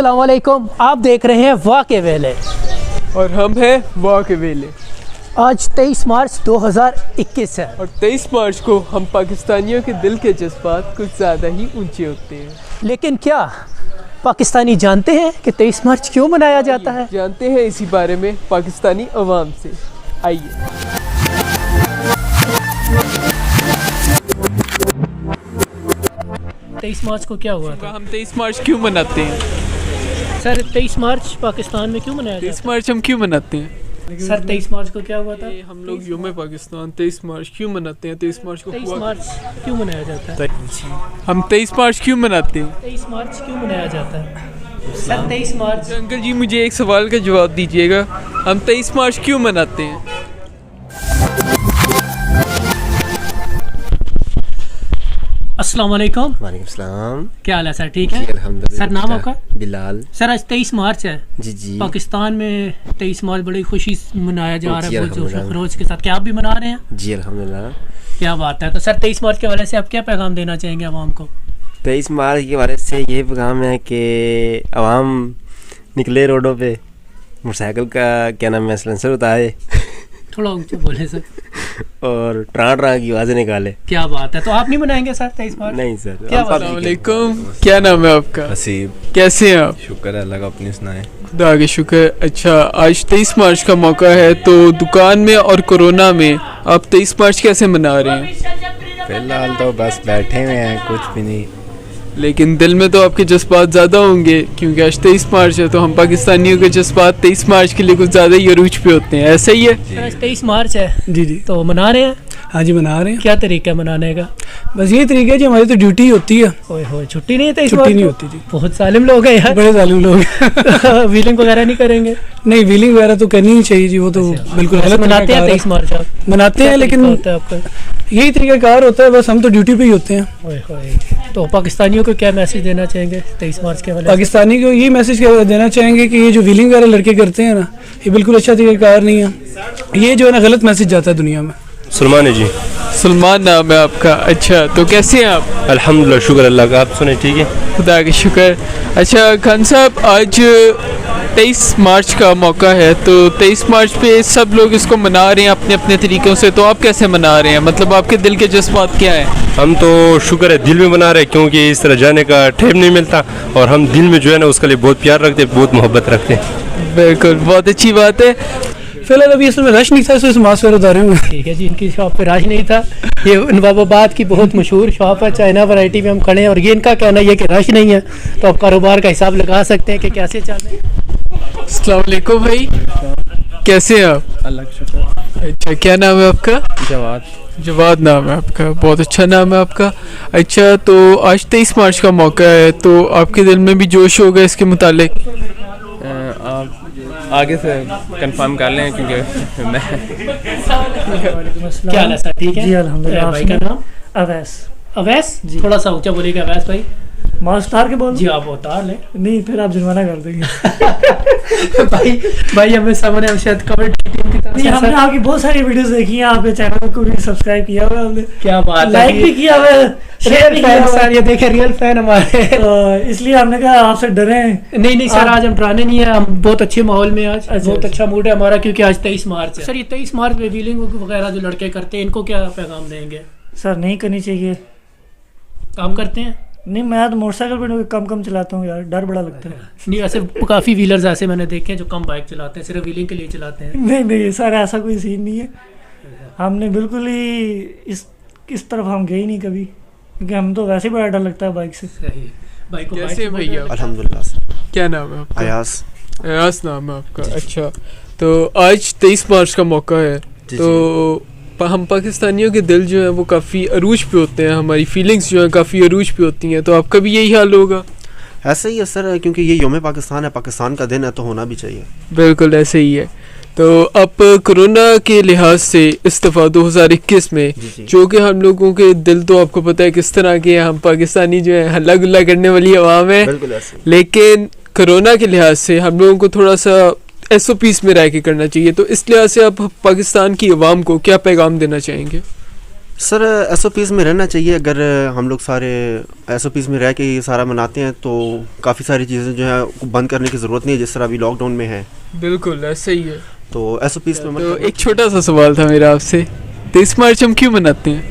अस्सलाम वालेकुम, आप देख रहे हैं वाक़े वेले और हम हैं वाक़े वेले। आज 23 मार्च 2021 है और 23 मार्च को हम पाकिस्तानियों के दिल के जज्बात कुछ ज़्यादा ही ऊंचे होते हैं। लेकिन क्या पाकिस्तानी जानते हैं कि 23 मार्च क्यों मनाया जाता है? जानते हैं इसी बारे में पाकिस्तानी अवाम से। आइए। 23 मार्च को क्या हुआ था? हम 23 मार्च क्यों मनाते हैं? सर 23 मार्च पाकिस्तान में क्यों मनाया 23 जाता मार्च हम क्यों मनाते हैं? है? सर 23 मार्च को क्या हुआ था? हम लोग यूम पाकिस्तान 23 मार्च क्यों मनाते हैं? 23 मार्च को 23 मार्च क्यों मनाया जाता है? हम 23 मार्च क्यों मनाते हैं? 23 मार्च क्यों मनाया जाता है? सर 23 मार्च। अंकल जी मुझे एक सवाल का जवाब दीजिएगा, हम 23 मार्च क्यों मनाते हैं? अस्सलाम वालेकुम। वालेकुम सलाम। क्या हाल है सर? ठीक है अल्हम्दुलिल्लाह। सर, नाम आपका? बिलाल। सर आज 23 मार्च है जी जी। पाकिस्तान में 23 मार्च बड़ी खुशी मनाया जा रहा जी, है, जोश अल्हम्दुलिल्लाह। खरोश के साथ। क्या आप भी मना रहे हैं? जी अल्हम्दुलिल्लाह। क्या बात है। तो सर 23 मार्च के हवाले से आप क्या पैगाम देना चाहेंगे आवाम को? 23 मार्च के बारे से ये पैगाम है कि आवाम निकले रोडों पे, मोटरसाइकिल का क्या नाम है सलेंसर उतारे थोड़ा ऊंचे बोले सर। और ट्रां ट्रां की आवाज़ें निकाले। क्या बात है। तो आप नहीं मनाएंगे सर 23 मार्च? नहीं सर। क्या बात? अस्सलाम वालेकुम, क्या नाम है आपका? हसीब। कैसे हैं आप? शुक्र है अल्लाह का, अपनी सुनाए। खुदा के शुक्र। अच्छा, आज 23 मार्च का मौका है, तो दुकान में और कोरोना में आप 23 मार्च कैसे मना रहे हैं? फिलहाल तो बस बैठे हुए हैं, कुछ भी नहीं। लेकिन दिल में तो आपके जज्बात ज़्यादा होंगे, क्योंकि आज 23 मार्च है, तो हम पाकिस्तानियों के जज्बात 23 मार्च के लिए कुछ ज़्यादा ही अरूज पे होते हैं। ऐसा ही है? सर आज 23 मार्च है जी जी। तो मना रहे हैं? हाँ जी मना रहे हैं। क्या तरीका है मनाने का? बस यही तरीका है जी, हमारी तो ड्यूटी होती है। ओए होए, छुट्टी नहीं है 23 छुट्टी मार्च नहीं को? होती जी। बहुत सालिम लोग हैं यार। बड़े जालिम लोग व्हीलिंग वगैरह नहीं करेंगे? नहीं, व्हीलिंग वगैरह तो करनी ही चाहिए जी, वो तो बिल्कुल वैसे गलत मनाते हैं तरीका 23 मार्च आप? मनाते हैं, क्या लेकिन तरीका होता है आपका? यही तरीका कार होता है, बस हम तो ड्यूटी पे ही होते हैं। ओए होए, तो पाकिस्तानियों को क्या मैसेज देना चाहेंगे 23 मार्च के हवाले से? पाकिस्तानी को यही मैसेज देना चाहेंगे कि ये जो व्हीलिंग वगैरह लड़के करते हैं ना, ये बिल्कुल अच्छा तरीका कार नहीं है। ये जो है ना गलत मैसेज जाता है दुनिया में। सलमान है जी। सलमान नाम है आपका? अच्छा, तो कैसे हैं आप? अल्हम्दुलिल्लाह, शुक्र अल्लाह का। आप सुने ठीक है? खुदा के शुक्र। अच्छा खान साहब, आज 23 मार्च का मौका है, तो 23 मार्च पे सब लोग इसको मना रहे हैं अपने अपने तरीक़ों से, तो आप कैसे मना रहे हैं? मतलब आपके दिल के जज्बात क्या हैं? हम तो शुक्र है दिल में बना रहे हैं, क्योंकि इस तरह जाने का टाइम नहीं मिलता, और हम दिल में जो है ना उसके लिए बहुत प्यार रखते हैं, बहुत मोहब्बत रखते हैं। बिल्कुल, बहुत अच्छी बात है। फिलहाल अभी इसमें रश नहीं था, इसमें मास्क वगैरह उतारे हुए हैं। ठीक है जी, इनकी शॉप पे रश नहीं था। ये नवाबाबाद की बहुत मशहूर शॉप है, चाइना वैरायटी में हम खड़े हैं, और ये इनका कहना है कि रश नहीं है, तो आप कारोबार का हिसाब लगा सकते हैं कि कैसे चल रहे हैं। अस्सलाम वालेकुम भाई, कैसे हैं आप? अल्लाह का शुक्र। अच्छा, क्या नाम है आपका? जवाद। जवाद नाम है आपका, बहुत अच्छा नाम है आपका। अच्छा, तो आज 23 मार्च का मौका है, तो आपके दिल में भी जोश होगा इसके मुतालिक? आप आगे से कंफर्म कर लें, क्योंकि मैं क्या हाल है सर? ठीक है जी अल्हम्दुलिल्लाह। भाई का नाम? अवैस। अवैस? थोड़ा सा ऊंचा बोलिएगा अवैस भाई। मास्क उतार के बोल। जी आप उतार लें। नहीं, फिर आप जुर्माना कर देंगे। भाई हमें सामने हम शायद कमेंट टीम की तरफ नहीं, से हमने सर- आपकी बहुत सारी वीडियोस देखी हैं, आपके चैनल को भी सब्सक्राइब किया हुआ है हमने, क्या बात है, लाइक भी किया हुआ है, शेयर रियल भी किया फैन हुआ सर, ये देखे रियल फैन हमारे। है। इसलिए हमने कहा आपसे डरे हैं। नहीं सर, आज हम डराने नहीं है, हम बहुत अच्छे माहौल में आज अच्छा, बहुत अच्छा। अच्छा मूड है हमारा, क्योंकि आज 23 मार्च है। सर ये 23 मार्च में व्हीलिंग वगैरह जो लड़के करते हैं, इनको क्या पैगाम देंगे? सर नहीं करनी चाहिए। काम करते हैं? नहीं, मैं तो मोटरसाइकिल पे कम चलाता हूँ यार, डर बड़ा लगता है। नहीं, ऐसे काफ़ी व्हीलर्स ऐसे मैंने देखे हैं जो कम बाइक चलाते हैं, सिर्फ व्हीलिंग के लिए चलाते हैं। नहीं सर, ऐसा कोई सीन नहीं है। हमने बिल्कुल ही इस तरफ हम गए ही नहीं कभी, क्योंकि हम तो वैसे ही बड़ा डर लगता है बाइक से। सही। बाइक को कैसे बाइक से भैया? अल्हम्दुलिल्लाह सर। क्या नाम है आपका? अयास। अयास नाम है आपका? अच्छा, तो आज 23 मार्च का मौका है, तो हम पाकिस्तानियों के दिल जो है वो काफ़ी अरूज पे होते हैं, हमारी फीलिंग्स जो हैं काफ़ी अरूज पे होती हैं, तो आपका भी यही हाल होगा? ऐसा ही है सर, क्योंकि ये योम पाकिस्तान है, पाकिस्तान का दिन है, तो होना भी चाहिए। बिल्कुल ऐसे ही है। तो अब कोरोना के लिहाज से इस दफ़ा 2021 में जी। जो कि हम लोगों के दिल तो आपको पता है किस तरह के हैं, हम पाकिस्तानी जो है हल्ला गुल्ला करने वाली आवाम है, बिल्कुल ऐसे। लेकिन कोरोना के लिहाज से हम लोगों को थोड़ा सा SOPs में रह के करना चाहिए, तो इस लिहाज से आप पाकिस्तान की आवाम को क्या पैगाम देना चाहेंगे? सर एसओपीज़ में रहना चाहिए। अगर हम लोग सारे एसओपीज़ में रह के ये सारा मनाते हैं तो काफ़ी सारी चीज़ें जो है बंद करने की ज़रूरत नहीं है, जिस तरह अभी लॉकडाउन में है। बिल्कुल ऐसे ही है। तो एसओपीज़ में तो एक छोटा सा सवाल था मेरा आपसे, 23 मार्च हम क्यों मनाते हैं?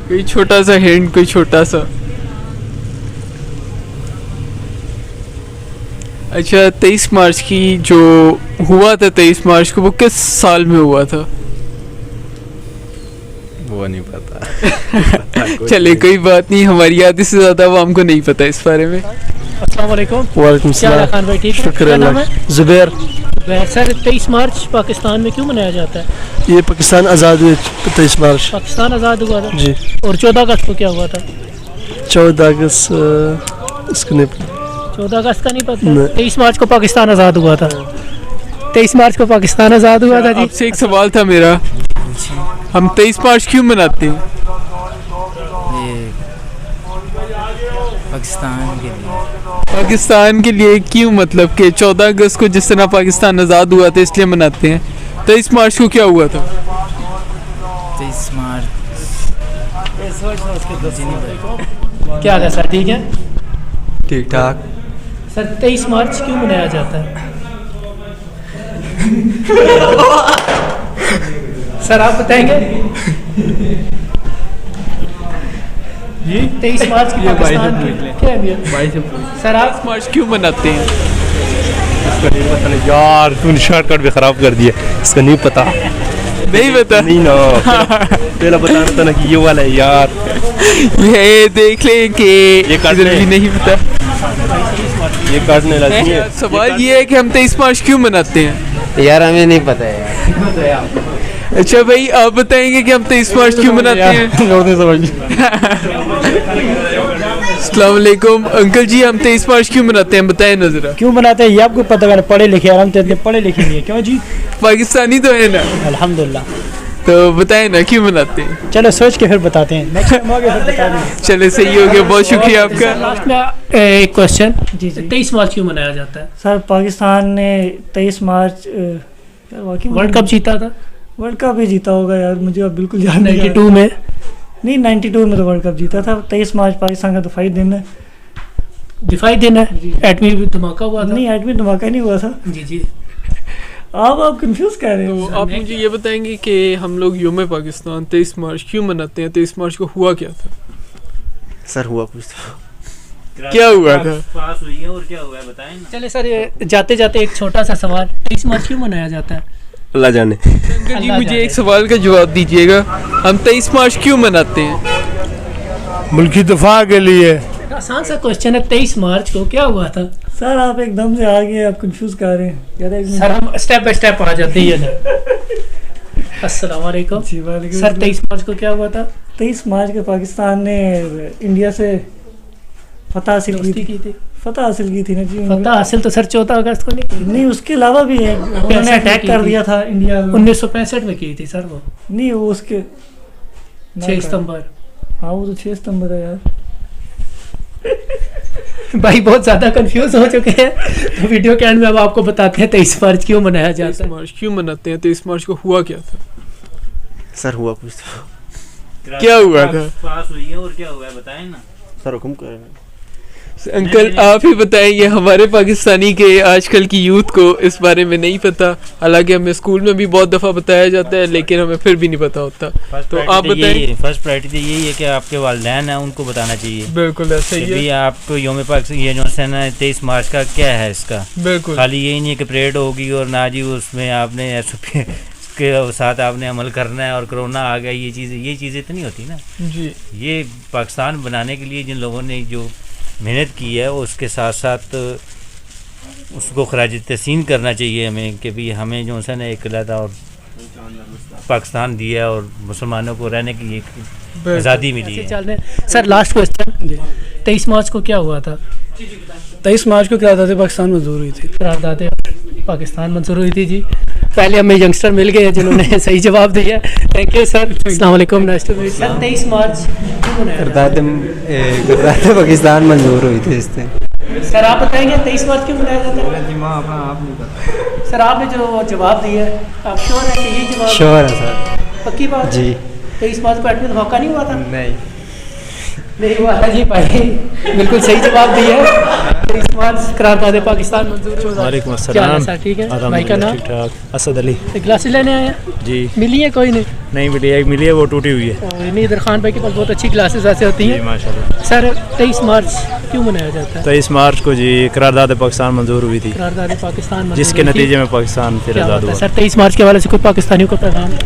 कोई छोटा सा हिंट, कोई छोटा सा। अच्छा, 23 मार्च की जो हुआ था 23 मार्च को, वो किस साल में हुआ था? वो नहीं पता। चले कोई बात नहीं, हमारी आधी से ज़्यादा वो हमको नहीं पता इस बारे में। अस्सलाम वालेकुम। वालेकुम क्या हाल है खान भाई, ठीक है? क्या नाम है? ज़ुबैर। सर 23 मार्च पाकिस्तान में क्यों मनाया जाता है? ये पाकिस्तान आज़ाद हुए 23 मार्च पाकिस्तान आज़ाद हुआ था जी। और 14 अगस्त को क्या हुआ था? 14 अगस्त इसको नहीं पता। 14 अगस्त का नहीं पता? 23 मार्च को पाकिस्तान आज़ाद हुआ था। 23 मार्च को पाकिस्तान आज़ाद हुआ था जी। आपसे एक सवाल था मेरा, हम 23 मार्च क्यों मनाते हैं? ये पाकिस्तान के लिए। पाकिस्तान के लिए क्यों? मतलब कि 14 अगस्त को जिस तरह पाकिस्तान आज़ाद हुआ था इसलिए मनाते हैं। 23 मार्च को क्या हुआ था? 23 मार्च क्या हाल है सर, ठीक है? ठीक ठाक। सर 23 मार्च क्यों मनाया जाता है? सर आप बताएंगे? ये 23 मार्च की पाकिस्तान की क्या अहमियत? सर आप मार्च क्यों मनाते हैं? इसका नहीं पता नहीं यार, तूने शॉर्टकट भी खराब कर दिया। इसका नहीं पता। नहीं पता? नहीं ना, पहला बताना था ना कि ये वाला है यार। ये देख ले कि ये काटने भी नहीं पता। ये काटने लगी है। सवाल ये है कि हम 23 मार्च क्यों मनाते हैं? यार हमें नहीं पता है यार। अच्छा भाई, आप बताएंगे कि हम 23 मार्च क्यों मनाते हैं? अस्सलाम वालेकुम अंकल जी, हम 23 मार्च क्यों मनाते हैं, बताएं ना जरा। क्यों मनाते हैं ये आपको पता है? पढ़े लिखे, हम तो इतने पढ़े लिखे नहीं है। क्यों जी? पाकिस्तानी तो है ना? अल्हम्दुलिल्लाह। तो बताएं ना क्यों मनाते हैं? चलो सोच के फिर बताते हैं, नेक्स्ट टाइम आगे फिर बता देंगे। चले, सही हो गया, बहुत शुक्रिया आपका। लास्ट में एक क्वेश्चन, जी जी 23 मार्च क्यों मनाया जाता है? सर पाकिस्तान ने 23 मार्च वर्ल्ड कप जीता था वर्ल्ड कप ही जीता होगा यार, मुझे अब बिल्कुल याद नहीं। 92 में नहीं 92 में तो वर्ल्ड कप जीता था। 23 मार्च पाकिस्तान का दिफाई दिन है। दिफाई दिन है? एटमी धमाका हुआ था? नहीं एटमी धमाका नहीं हुआ था जी जी। आप कंफ्यूज कर रहे तो हो। आप मुझे ये बताएंगे कि हम लोग योम पाकिस्तान 23 मार्च क्यों मनाते हैं? 23 मार्च को हुआ क्या था? सर हुआ कुछ तो क्या हुआ था? पास हुई है और क्या हुआ है बताएं ना। चले सर, ये जाते जाते एक छोटा सा सवाल, 23 मार्च क्यों मनाया जाता है? अल्लाह जाने। अंकल जी मुझे एक सवाल का जवाब दीजिएगा, हम 23 मार्च क्यों मनाते हैं? मुल्की दफा के लिए। आसान सा क्वेश्चन है, 23 मार्च को क्या हुआ था? सर आप एकदम से आगे, आप कंफ्यूज कर रहे हैं यार। एक सर हम स्टेप बाय स्टेप आ जाते हैं इधर। अस्सलाम वालेकुम सर, 23 मार्च को क्या हुआ था? 23 मार्च को पाकिस्तान ने इंडिया से फतह हासिल की थी। फतह हासिल की थी ना जी। फतह हासिल तो सर 14 अगस्त को नहीं की। नहीं उसके अलावा भी है, उन्होंने अटैक कर दिया था इंडिया में। 1965 में की थी सर वो। नहीं वो उसके 6 सितंबर। हाँ वो तो 6 सितंबर है यार। भाई बहुत ज्यादा कंफ्यूज हो चुके हैं, तो वीडियो के एंड में अब आपको बताते हैं 23 मार्च क्यों मनाया जाता है। 23 मार्च क्यों मनाते हैं? 23 मार्च को हुआ क्या था? सर हुआ कुछ तो क्या हुआ था? पास हुई है और क्या हुआ है बताएं ना। सर हुक्म कर रहे हैं। अंकल आप ही बताएंगे, हमारे पाकिस्तानी के आजकल की यूथ को इस बारे में नहीं पता, हालांकि हमें स्कूल में भी बहुत दफ़ा बताया जाता है लेकिन हमें फिर भी नहीं पता होता। तो आप बताएं। फर्स्ट प्रायोरिटी यही है कि आपके वालिदैन हैं उनको बताना चाहिए। बिल्कुल ऐसा ही है। आपको योम पाकिस्तान ये जो है ना 23 मार्च का क्या है इसका, बिल्कुल खाली यही नहीं है कि परेड होगी और ना जी उसमें आपने SOP के साथ आपने अमल करना है और कोरोना आ गया, ये चीज़ें तो नहीं होती ना जी। ये पाकिस्तान बनाने के लिए जिन लोगों ने जो मेहनत की है उसके साथ साथ उसको खराज तहसीन करना चाहिए हमें कि भी हमें जो है ना एक अलहदा और पाकिस्तान दिया और मुसलमानों को रहने की एक आज़ादी मिली है। सर लास्ट क्वेश्चन, 23 मार्च को क्या हुआ था? 23 मार्च को करारदाद पाकिस्तान मंजूर हुई थी। करारदाद पाकिस्तान मंजूर हुई थी जी। पहले हमें यंगस्टर मिल गए हैं जिन्होंने सही जवाब दिया। Thank you sir. अस्सलाम वालेकुम, नाइस टू मीट सर। 23 मार्च करारदाद पाकिस्तान मंजूर हुई थी इस दिन। सर आप बताएंगे 23 मार्च क्यों मनाया जाता है? अपना आप नहीं पता। सर आपने जो जवाब दिया है आप श्योर है कि यही जवाब श्योर है सर पक्की बात जी। तो इस बात को बैठने तो मौका नहीं हुआ था? नहीं नहीं हुआ है जी भाई, बिल्कुल सही जवाब दिया है। तो इस बार करारदाद पाकिस्तान मंजूर हो। वालेकुम क्या हाल है सर, ठीक है? भाई का नाम? ठीक ठाक असद अली क्लासेस लेने आए हैं? जी। मिली है कोई नहीं? नहीं मिली, एक मिली है वो टूटी हुई है। और नहीं, इधर खान भाई के पास बहुत अच्छी क्लासेस ऐसे होती हैं माशाल्लाह। सर 23 मार्च क्यों मनाया जाता है? 23 मार्च को जी करारदाद पाकिस्तान मंजूर हुई थी, करारदाद पाकिस्तान मंजूर जिसके हुई थी। नतीजे में पाकिस्तान फिर क्या आज़ाद बात है हुआ। सर, 23 मार्च के हवाले से कोई पाकिस्तानियों का पैगाम?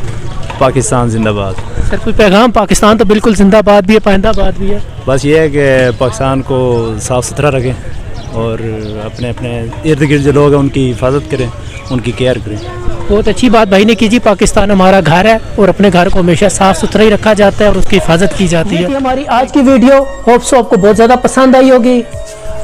पाकिस्तान जिंदाबाद। सर कोई पैगाम? पाकिस्तान तो बिल्कुल जिंदाबाद भी है, पाइंदाबाद भी है। बस ये है कि पाकिस्तान को साफ़ सुथरा रखें और अपने अपने इर्द गिर्द जो लोग हैं उनकी हिफाजत करें, उनकी केयर करें। बहुत अच्छी बात भाई ने की जी। पाकिस्तान हमारा घर है और अपने घर को हमेशा साफ सुथरा ही रखा जाता है और उसकी हिफाजत की जाती है। हमारी आज की वीडियो होप सो आपको बहुत ज़्यादा पसंद आई होगी।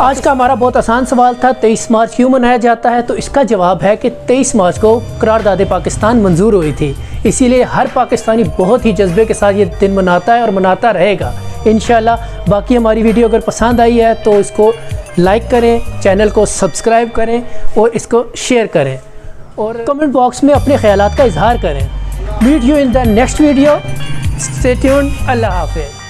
आज का हमारा बहुत आसान सवाल था 23 मार्च क्यों मनाया जाता है, तो इसका जवाब है कि 23 मार्च को करारदाद पाकिस्तान मंजूर हुई थी, इसीलिए हर पाकिस्तानी बहुत ही जज्बे के साथ ये दिन मनाता है और मनाता रहेगा इंशाल्लाह। बाकी हमारी वीडियो अगर पसंद आई है तो इसको लाइक करें, चैनल को सब्सक्राइब करें और इसको शेयर करें और कमेंट बॉक्स में अपने ख्यालात का इजहार करें। Meet you in the next video, stay tuned, अल्लाह हाफिज़।